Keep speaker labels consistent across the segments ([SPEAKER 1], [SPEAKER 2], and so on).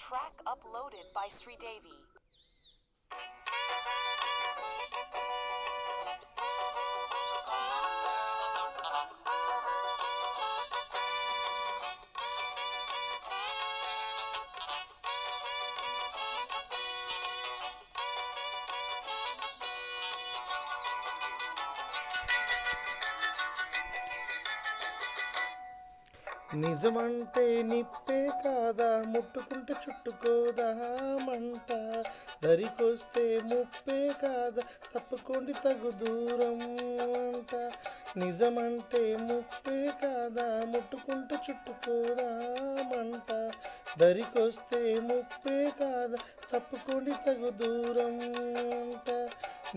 [SPEAKER 1] Track uploaded by Sridevi.
[SPEAKER 2] నిజమంటే నిప్పే కాదా, ముట్టుకుంటే చుట్టుకోదా మంట, దరికొస్తే ముప్పే కాదా, తప్పుకోండి తగు దూరం అంట. నిజమంటే ముప్పే కాదా, ముట్టుకుంటే చుట్టుకోదా మంట, దరికొస్తే ముప్పే కాదా, తప్పుకోండి తగు దూరం అంట.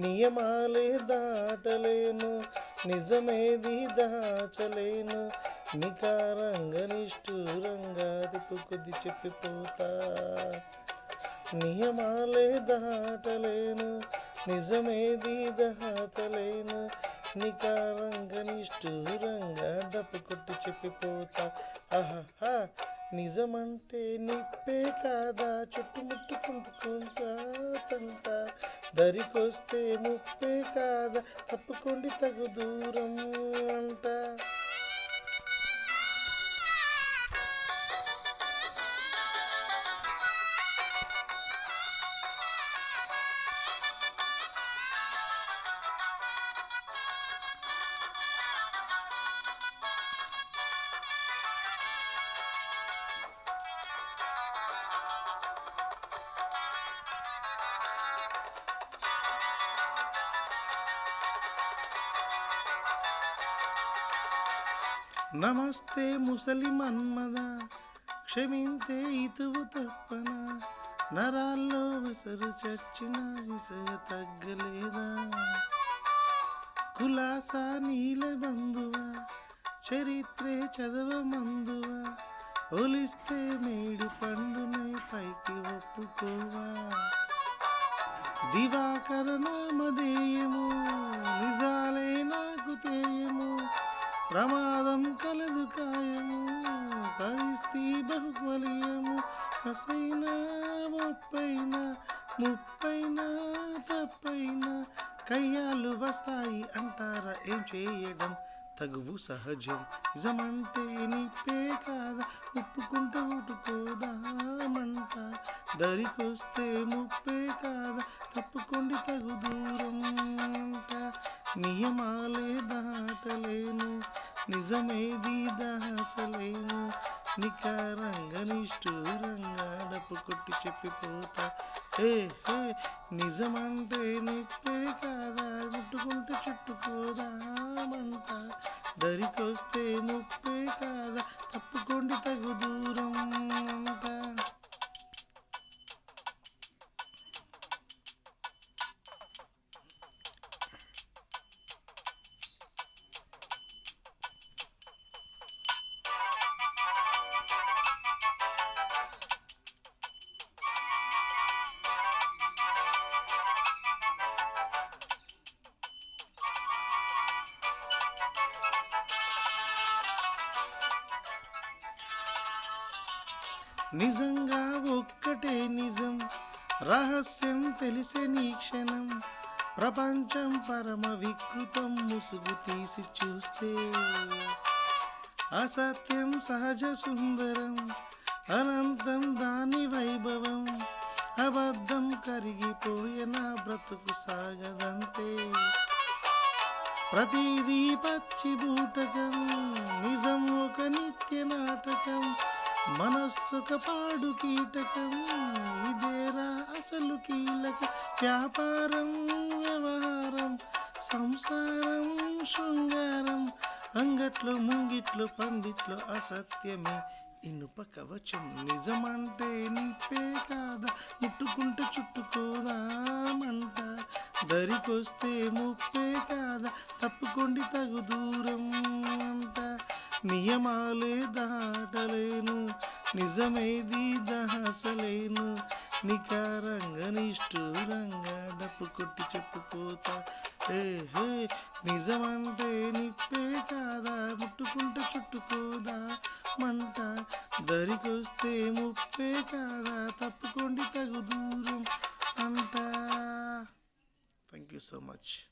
[SPEAKER 2] నియమాలే దాటలేను, నిజమేది దాచలేను, నికారంగా నిష్ఠూరంగా తిప్పుకొద్ది చెప్పిపోతా. నియమాలే దాటలేను, నిజమేది దాటలేను, నికారంగా నిష్ఠూరంగా డప్పు కొట్టి చెప్పిపోతా. ఆహా, నిజమంటే నిప్పే కాదా, చుట్టుముట్టుకుంటుకుంటా తంట, దరికొస్తే ముప్పే కాదా, తప్పుకోండి తగు దూరం అంట. నమస్తే ముసలి మన్మద, క్షమింతే ఇతువు తప్పన, నరాల్లో విసరు చచ్చిన విసరు తగ్గలేదా. కులాసా నీల బంధువా, చరిత్రే చదవమందువా, ఒలిస్తే మేడి పండునే పైకి ఒప్పుకోవా. దివాకర నామధేయము, నిజాలే నాకు తేయము, ప్రమాదం కలదు కాయము, పరిస్థితి బహుబలీయము. హసైనా ఒప్పైనా ముప్పైనా తప్పైనా కయ్యాలు వస్తాయి అంటారా, ఏం చేయడం తగువు సహజం. నిజమంటే నిప్పే కాదా, ఉప్పుకుంటూ ఉట్టుకోదామంట, దరికొస్తే ముప్పే కాదా, తప్పుకోండి తగు దూరం అంట. నియమాలే దాటలేను, నిజమేది దాచలేను, నికారంగా నిష్ఠూరంగా డప్పు కొట్టి చెప్పిపోతా. హే హే, నిజమంటే నిప్పే కాదా, ముట్టుకుంటే చుట్టుకోదామంట, దరికొస్తే ముప్పే కాదా, తప్పుకోండి తగు దూరం అంట. నిజంగా ఒక్కటే నిజం, రహస్యం తెలిసే నీ క్షణం, ప్రపంచం పరమ వికృతం ముసుగు తీసి చూస్తే, అసత్యం సహజ సుందరం, అనంతం దాని వైభవం, అబద్ధం కరిగిపోయిన బ్రతుకు సాగదంతే. ప్రతిదీ పచ్చి బూటకం, నిజం ఒక నిత్య నాటకం, మనస్సుక పాడు కీటకం, ఇదేరా అసలు కీలక. వ్యాపారం వ్యవహారం, సంసారం శృంగారం, అంగట్లో ముంగిట్లో పందిట్లో అసత్యమే ఇనుప కవచం. నిజమంటే నిప్పే కాదా, ముట్టుకుంటే చుట్టుకోదామంట, దరికొస్తే ముప్పే కాదా, తప్పుకోండి తగు దూరం అంట. నియమాలే దాటలేను, నిజమేది దాచలేను, నికారంగా నిష్ఠూరంగా డప్పు కొట్టి చెప్పుకోతా. హే హే నిజమంటే నిప్పే కాదా, ముట్టుకుంటే చుట్టుకోదా మంట, దరికొస్తే ముప్పే కాదా, తప్పుకోండి తగు దూరం అంట. Thank you so much.